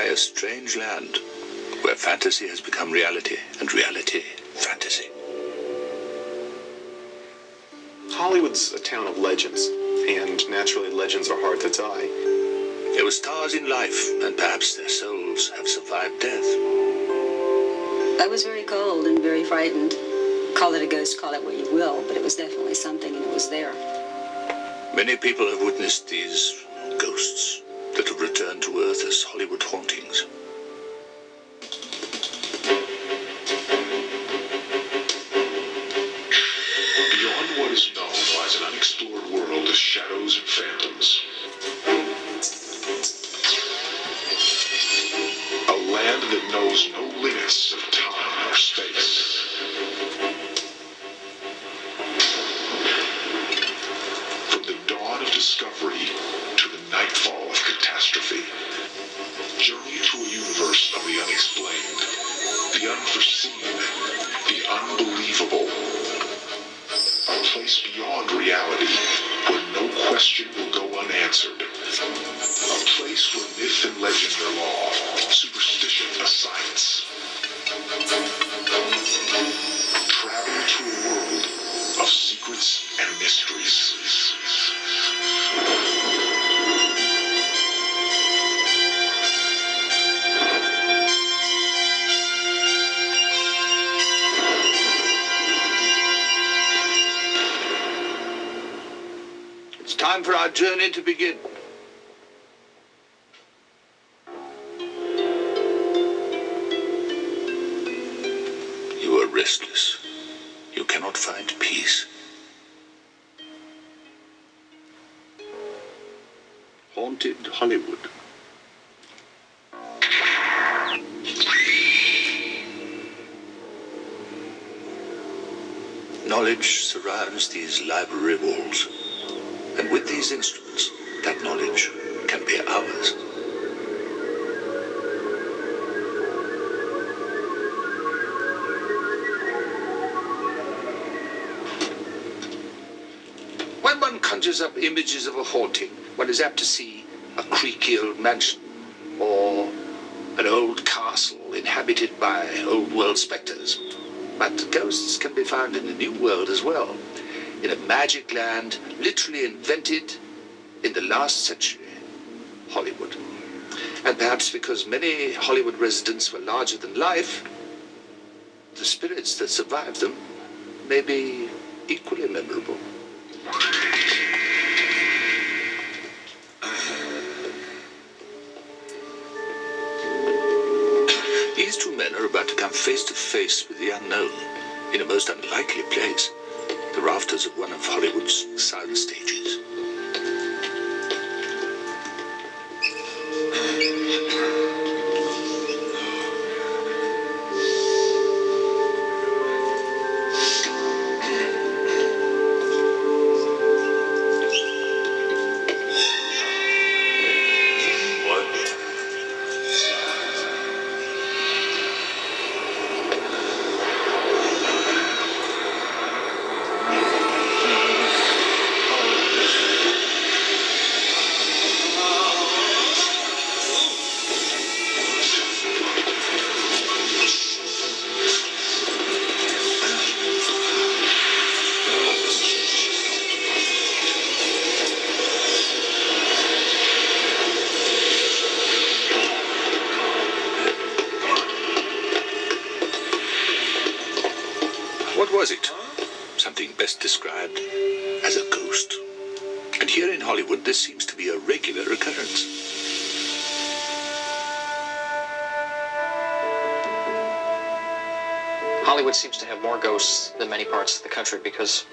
a strange land where fantasy has become reality and reality fantasy. Hollywood's a town of legends, and naturally legends are hard to die. There were stars in life, and perhaps their souls have survived death. I was very cold and very frightened. Call it a ghost, call it what you will, but it was definitely something, and it was there. Many people have witnessed these ghosts that have returned to Earth as Hollywood hauntings. Beyond what is known lies an unexplored world of shadows and phantoms. A land that knows no limits of time or space. From the dawn of discovery to the nightfall of catastrophe. Journey to a universe of the unexplained, the unforeseen, the unbelievable. A place beyond reality where no question will go unanswered. A place where myth and legend are law, superstition a science. Travel to a world of secrets and mysteries. It's time for our journey to begin. You are restless. You cannot find peace. Haunted Hollywood. Knowledge surrounds these library walls. And with these instruments, that knowledge can be ours. When one conjures up images of a haunting, one is apt to see a creaky old mansion or an old castle inhabited by old-world specters. But ghosts can be found in the new world as well, in a magic land literally invented in the last century, Hollywood. And perhaps because many Hollywood residents were larger than life, the spirits that survived them may be equally memorable. These two men are about to come face to face with the unknown in a most unlikely place. The rafters of one of Hollywood's sound stages. What was it? Something best described as a ghost. And here in Hollywood, this seems to be a regular occurrence. Hollywood seems to have more ghosts than many parts of the country because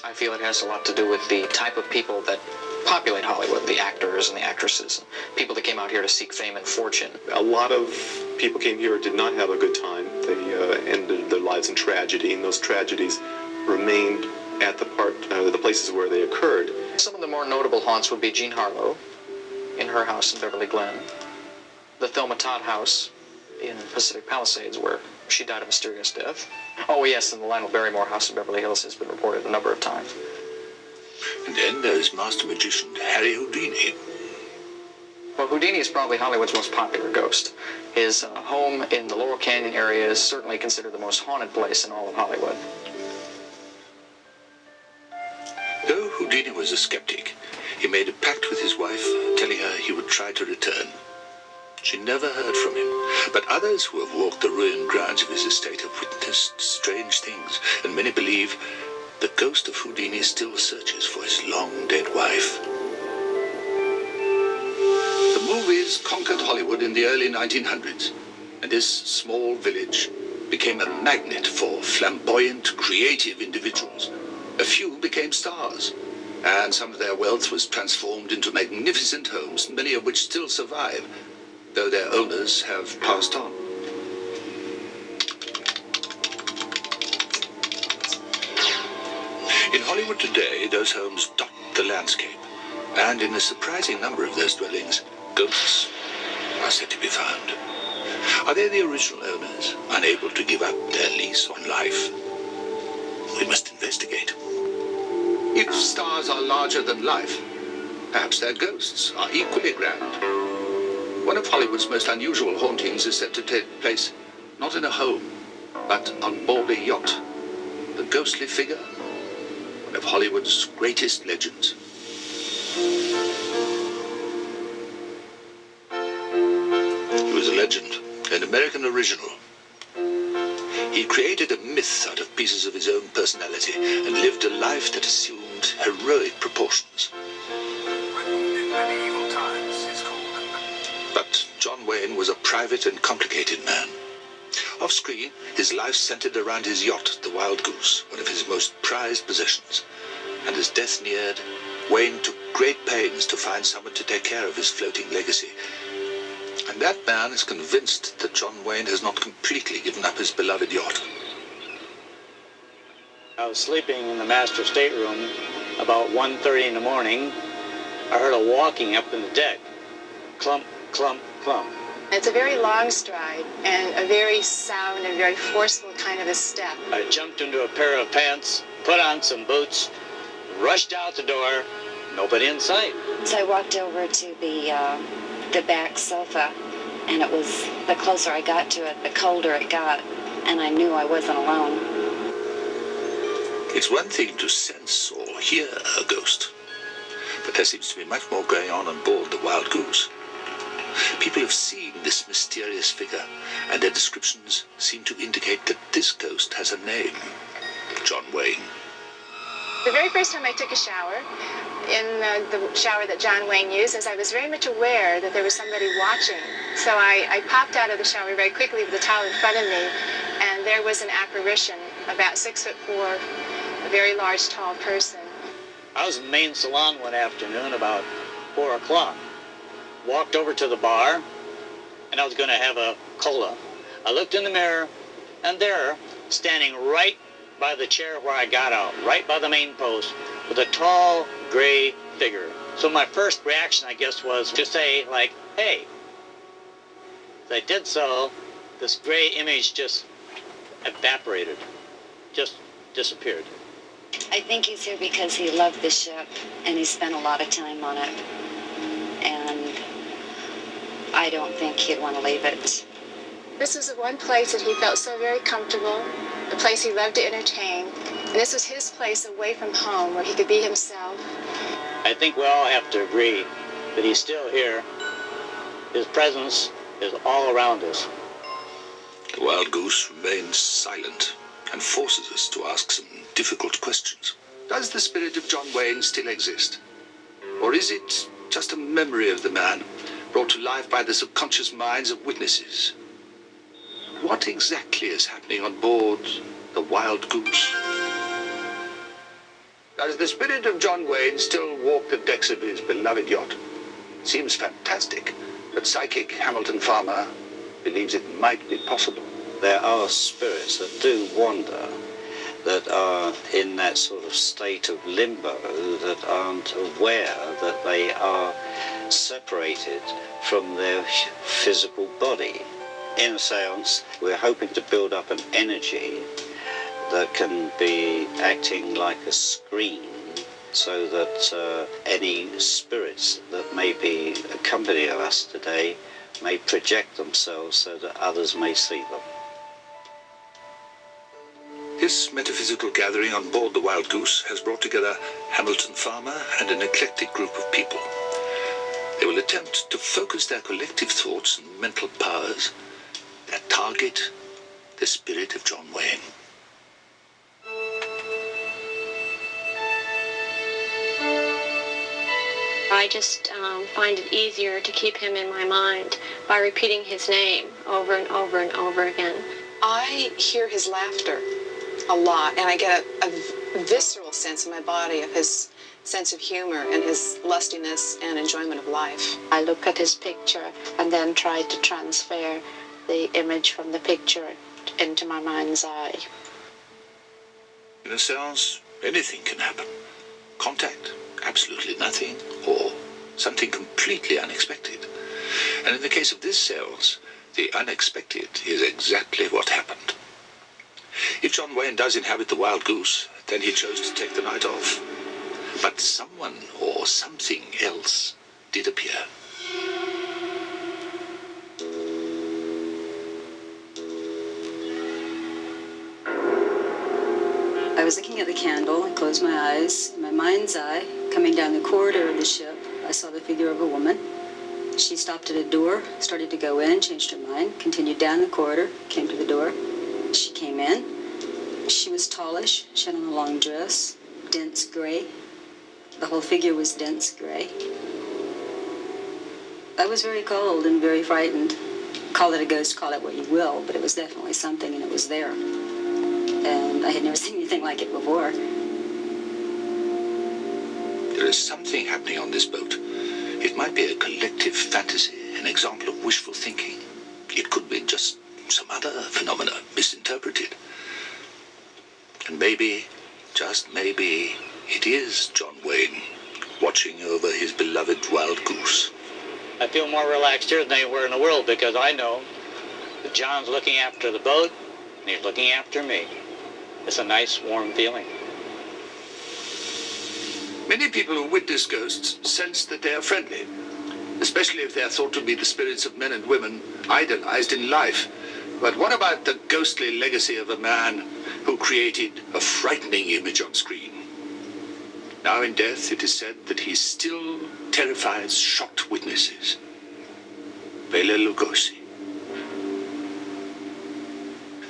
I feel it has a lot to do with the type of people that populate Hollywood, the actors and the actresses, people that came out here to seek fame and fortune. A lot of people came here did not have a good time. They ended their lives in tragedy, and those tragedies remained at the places where they occurred. Some of the more notable haunts would be Jean Harlow in her house in Beverly Glen, the Thelma Todd house in Pacific Palisades where she died a mysterious death. Oh yes, and the Lionel Barrymore house in Beverly Hills has been reported a number of times. And then there's Master Magician Harry Houdini. Well, Houdini is probably Hollywood's most popular ghost. His home in the Laurel Canyon area is certainly considered the most haunted place in all of Hollywood. Though Houdini was a skeptic, he made a pact with his wife, telling her he would try to return. She never heard from him, but others who have walked the ruined grounds of his estate have witnessed strange things, and many believe the ghost of Houdini still searches for his long-dead wife. The movies conquered Hollywood in the early 1900s, and this small village became a magnet for flamboyant, creative individuals. A few became stars, and some of their wealth was transformed into magnificent homes, many of which still survive, though their owners have passed on. In Hollywood today, those homes dot the landscape, and in a surprising number of those dwellings, ghosts are said to be found. Are they the original owners, unable to give up their lease on life? We must investigate. If stars are larger than life, perhaps their ghosts are equally grand. One of Hollywood's most unusual hauntings is said to take place not in a home, but on board a yacht. The ghostly figure, one of Hollywood's greatest legends. He was a legend, an American original. He created a myth out of pieces of his own personality and lived a life that assumed heroic proportions. But John Wayne was a private and complicated man. Off-screen, his life centered around his yacht, the Wild Goose, one of his most prized possessions. And as death neared, Wayne took great pains to find someone to take care of his floating legacy. And that man is convinced that John Wayne has not completely given up his beloved yacht. I was sleeping in the master stateroom. About 1:30 in the morning, I heard a walking up in the deck. Clump, clump, clump. It's a very long stride and a very sound and very forceful kind of a step. I jumped into a pair of pants, put on some boots, rushed out the door, nobody in sight. So I walked over to the back sofa, and it was, the closer I got to it, the colder it got, and I knew I wasn't alone. It's one thing to sense or hear a ghost, but there seems to be much more going on board the Wild Goose. People have seen this mysterious figure, and their descriptions seem to indicate that this ghost has a name: John Wayne. The very first time I took a shower, in the shower that John Wayne uses, I was very much aware that there was somebody watching. So I popped out of the shower very quickly with a towel in front of me, and there was an apparition, about 6'4", a very large, tall person. I was in the main salon one afternoon about 4 o'clock. Walked over to the bar, and I was going to have a cola. I looked in the mirror, and there, standing right by the chair where I got out, right by the main post, with a tall, gray figure. So my first reaction, I guess, was to say, like, hey. As I did so, this gray image just evaporated, just disappeared. I think he's here because he loved the ship, and he spent a lot of time on it. And I don't think he'd want to leave it. This was the one place that he felt so very comfortable, a place he loved to entertain. And this was his place away from home where he could be himself. I think we all have to agree that he's still here. His presence is all around us. The Wild Goose remains silent and forces us to ask some difficult questions. Does the spirit of John Wayne still exist? Or is it just a memory of the man, brought to life by the subconscious minds of witnesses? What exactly is happening on board the Wild Goose? Does the spirit of John Wayne still walk the decks of his beloved yacht? Seems fantastic, but psychic Hamilton Farmer believes it might be possible. There are spirits that do wander, that are in that sort of state of limbo, that aren't aware that they are separated from their physical body. In a seance, we're hoping to build up an energy that can be acting like a screen so that any spirits that may be accompanying us today may project themselves so that others may see them. This metaphysical gathering on board the Wild Goose has brought together Hamilton Farmer and an eclectic group of people. They will attempt to focus their collective thoughts and mental powers, their target, the spirit of John Wayne. I just find it easier to keep him in my mind by repeating his name over and over and over again. I hear his laughter a lot, and I get a visceral sense in my body of his sense of humor and his lustiness and enjoyment of life. I look at his picture and then try to transfer the image from the picture into my mind's eye. In a seance, anything can happen. Contact, absolutely nothing, or something completely unexpected. And in the case of this seance, the unexpected is exactly what happened. If John Wayne does inhabit the Wild Goose, then he chose to take the night off. But someone or something else did appear. I was looking at the candle. I closed my eyes. In my mind's eye, coming down the corridor of the ship, I saw the figure of a woman. She stopped at a door, started to go in, changed her mind, continued down the corridor, came to the door. She came in. She was tallish. She had on a long dress, dense gray. The whole figure was dense gray. I was very cold and very frightened. Call it a ghost, call it what you will, but it was definitely something, and it was there. And I had never seen anything like it before. There is something happening on this boat. It might be a collective fantasy, an example of wishful thinking. It could be just some other phenomena misinterpreted. And maybe, just maybe, it is John Wayne watching over his beloved Wild Goose. I feel more relaxed here than anywhere in the world because I know that John's looking after the boat and he's looking after me. It's a nice, warm feeling. Many people who witness ghosts sense that they are friendly, especially if they are thought to be the spirits of men and women idolized in life. But what about the ghostly legacy of a man who created a frightening image on screen? Now in death, it is said that he still terrifies shocked witnesses. Bela Lugosi.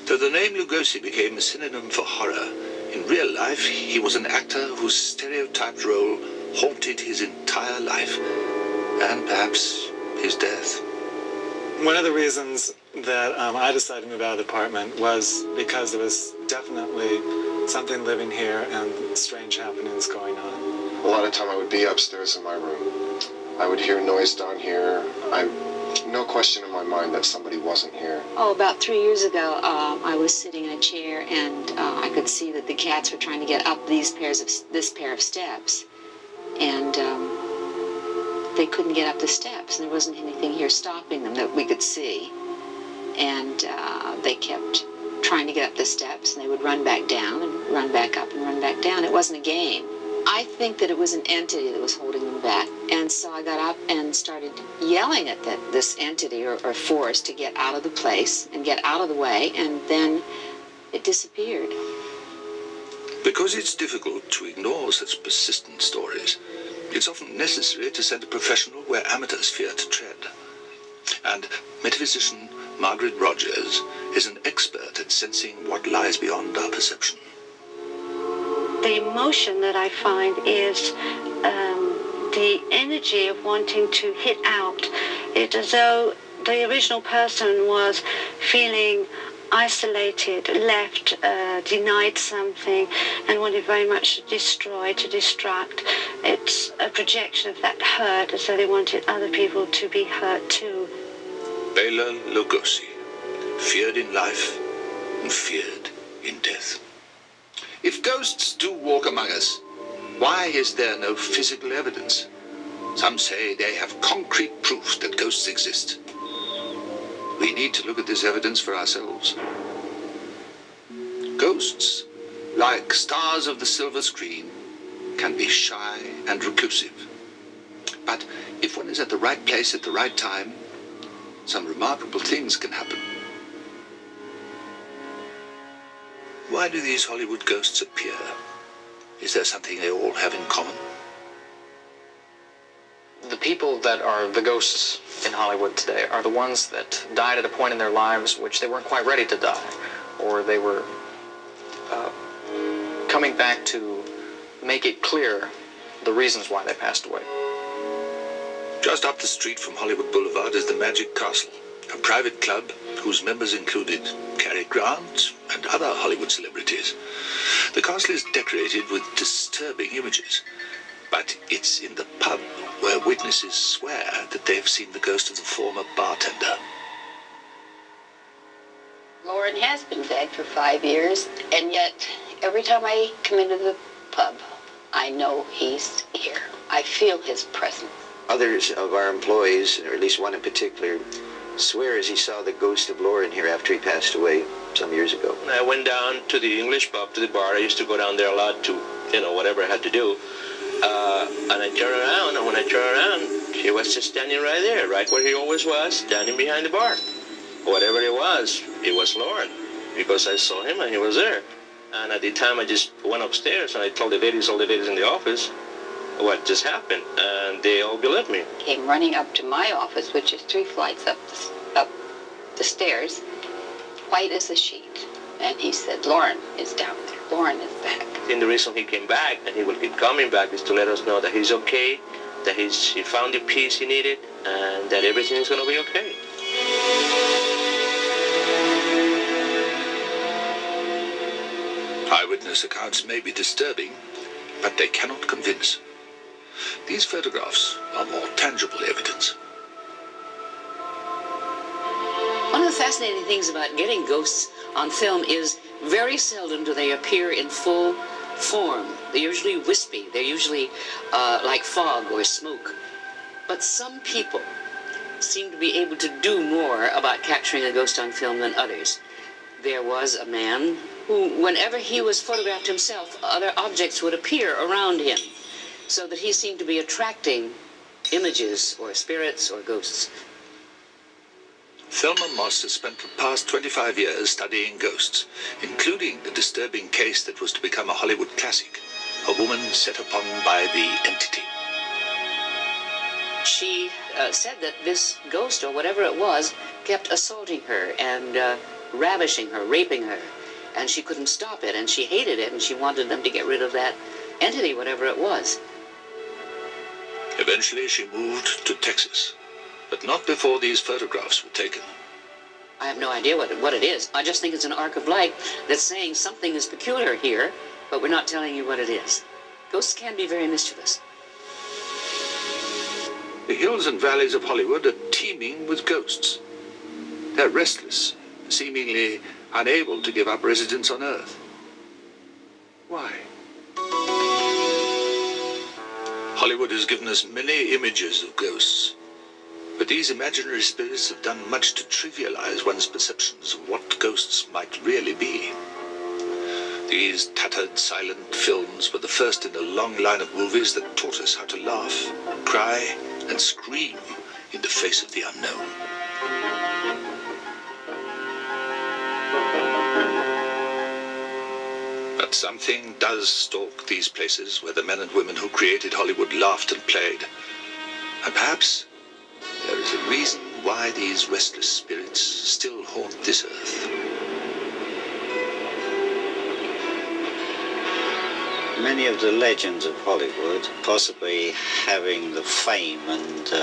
Though the name Lugosi became a synonym for horror, in real life he was an actor whose stereotyped role haunted his entire life, and perhaps his death. One of the reasons that I decided to move out of the apartment was because there was definitely something living here and strange happenings going on. A lot of time I would be upstairs in my room. I would hear noise down here. No question in my mind that somebody wasn't here. Oh, about 3 years ago, I was sitting in a chair and I could see that the cats were trying to get up this pair of steps. And they couldn't get up the steps, and there wasn't anything here stopping them that we could see. And they kept trying to get up the steps, and they would run back down and run back up and run back down. It wasn't a game. I think that it was an entity that was holding them back. And so I got up and started yelling at this entity or force to get out of the place and get out of the way, and then it disappeared. Because it's difficult to ignore such persistent stories, it's often necessary to send a professional where amateurs fear to tread. And metaphysician Margaret Rogers is an expert at sensing what lies beyond our perception. The emotion that I find is the energy of wanting to hit out. It's as though the original person was feeling isolated, left, denied something, and wanted very much to destroy, to destruct. It's a projection of that hurt, as though they wanted other people to be hurt too. Bela Lugosi, feared in life and feared in death. If ghosts do walk among us, why is there no physical evidence? Some say they have concrete proof that ghosts exist. We need to look at this evidence for ourselves. Ghosts, like stars of the silver screen, can be shy and reclusive. But if one is at the right place at the right time, some remarkable things can happen. Why do these Hollywood ghosts appear? Is there something they all have in common? The people that are the ghosts in Hollywood today are the ones that died at a point in their lives which they weren't quite ready to die, or they were coming back to make it clear the reasons why they passed away. Just up the street from Hollywood Boulevard is the Magic Castle, a private club whose members included Cary Grant and other Hollywood celebrities. The castle is decorated with disturbing images, but it's in the pub where witnesses swear that they've seen the ghost of the former bartender. Lauren has been dead for 5 years, and yet every time I come into the pub, I know he's here. I feel his presence. Others of our employees, or at least one in particular, swears he saw the ghost of Lauren here after he passed away some years ago. I went down to the English pub, to the bar. I used to go down there a lot to, whatever I had to do. And I turned around, and when I turned around, he was just standing right there, right where he always was, standing behind the bar. Whatever it was Lauren, because I saw him and he was there. And at the time, I just went upstairs and I told all the ladies in the office what just happened, and they all believed me. Came running up to my office, which is 3 flights up the stairs, white as a sheet. And he said, Lauren is down there. Lauren is back. And the reason he came back, and he will keep coming back, is to let us know that he's okay, that he found the peace he needed, and that everything is going to be okay. Eyewitness accounts may be disturbing, but they cannot convince. These photographs are more tangible evidence. One of the fascinating things about getting ghosts on film is very seldom do they appear in full form. They're usually wispy. They're usually like fog or smoke. But some people seem to be able to do more about capturing a ghost on film than others. There was a man who, whenever he was photographed himself, other objects would appear around him, so that he seemed to be attracting images or spirits or ghosts. Thelma Moss has spent the past 25 years studying ghosts, including the disturbing case that was to become a Hollywood classic, a woman set upon by the entity. She said that this ghost, or whatever it was, kept assaulting her and ravishing her, raping her, and she couldn't stop it, and she hated it, and she wanted them to get rid of that entity, whatever it was. Eventually she moved to Texas, but not before these photographs were taken. I have no idea what it is. I just think it's an arc of light that's saying something is peculiar here, but we're not telling you what it is. Ghosts can be very mischievous. The hills and valleys of Hollywood are teeming with ghosts. They're restless, seemingly unable to give up residence on Earth. Why? Hollywood has given us many images of ghosts, but these imaginary spirits have done much to trivialize one's perceptions of what ghosts might really be. These tattered, silent films were the first in a long line of movies that taught us how to laugh, cry, and scream in the face of the unknown. But something does stalk these places where the men and women who created Hollywood laughed and played. And perhaps there is a reason why these restless spirits still haunt this earth. Many of the legends of Hollywood, possibly having the fame and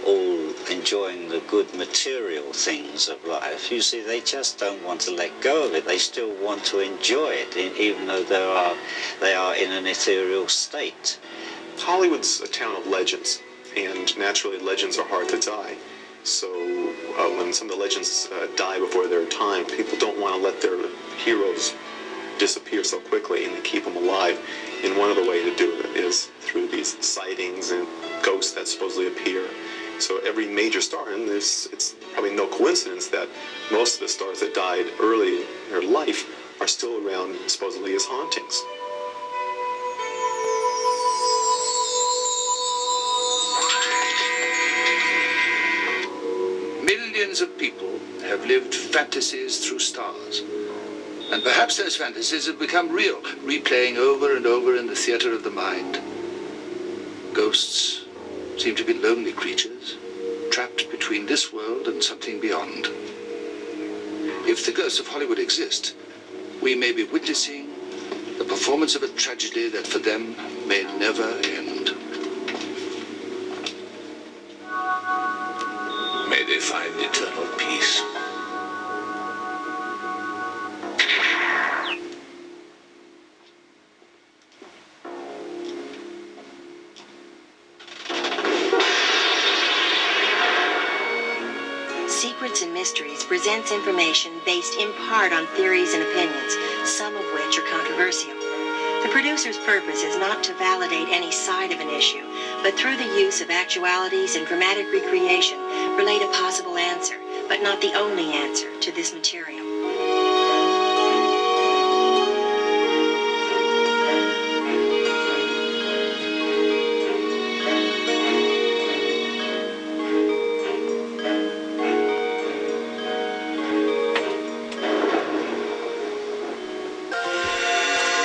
all enjoying the good material things of life, you see, they just don't want to let go of it. They still want to enjoy it, even though they are in an ethereal state. Hollywood's a town of legends, and naturally legends are hard to die. So when some of the legends die before their time, people don't want to let their heroes disappear so quickly, and they keep them alive. And one of the ways to do it is through these sightings and ghosts that supposedly appear. So every major star, and it's probably no coincidence that most of the stars that died early in their life are still around supposedly as hauntings. Millions of people have lived fantasies through stars. And perhaps those fantasies have become real, replaying over and over in the theater of the mind. Ghosts seem to be lonely creatures, trapped between this world and something beyond. If the ghosts of Hollywood exist, we may be witnessing the performance of a tragedy that for them may never end. May they find eternal peace. Secrets and Mysteries presents information based in part on theories and opinions, some of which are controversial. The producer's purpose is not to validate any side of an issue, but through the use of actualities and dramatic recreation, relate a possible answer, but not the only answer, to this material.